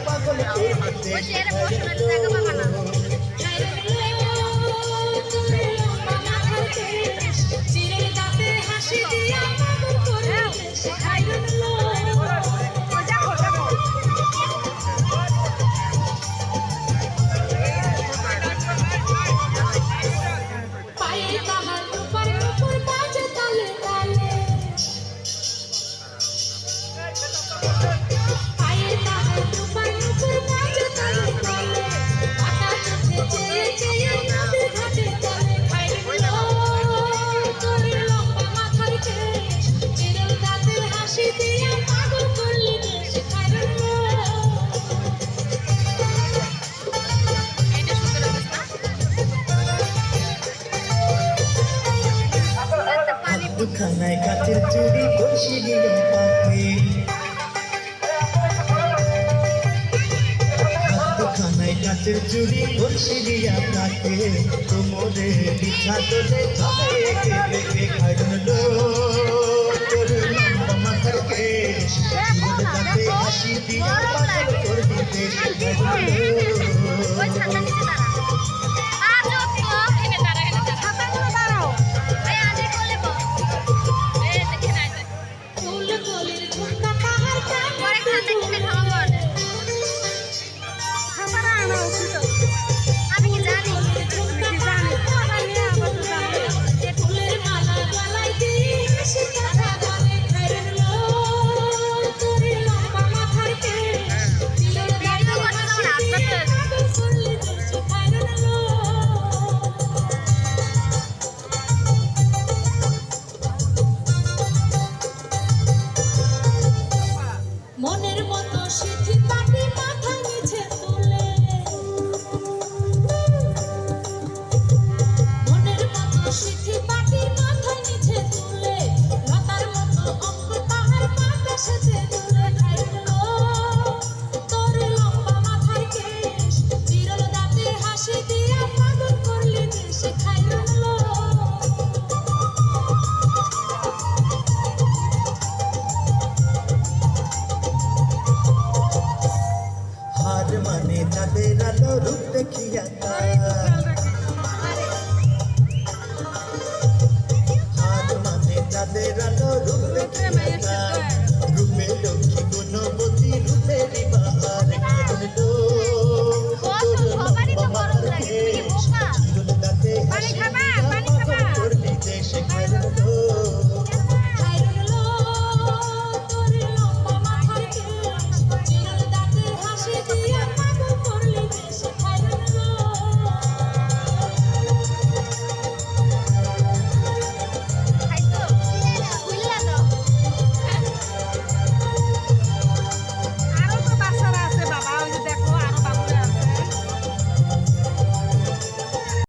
পাগল দুখানায় কাচের চুড়ি বসে দিল পাখি, দুখানায় কাচের চুড়ি বসে দিয়া থাকে কোমরে বিছা তোলে ঝাঁকে দেখে খাইল তোর লম্বা মাথার কেশ তাতে হাসি দিয়া পাগল করে দিতে মনের মতো সিথি পাটি মাথা নিচে তুলে, মনের মতো সিথি পাটি মাথা নিচে তুলে, লতার মতো অঙ্গ তাহার মাথা সেজে তুলে খাইল তোর লম্বা মাথার কেশ বিরল দাঁতে হাসি দিয়া পাগল করলি দেশে খাইল হার মানে চাঁদের আলো রূপ দেখিয়া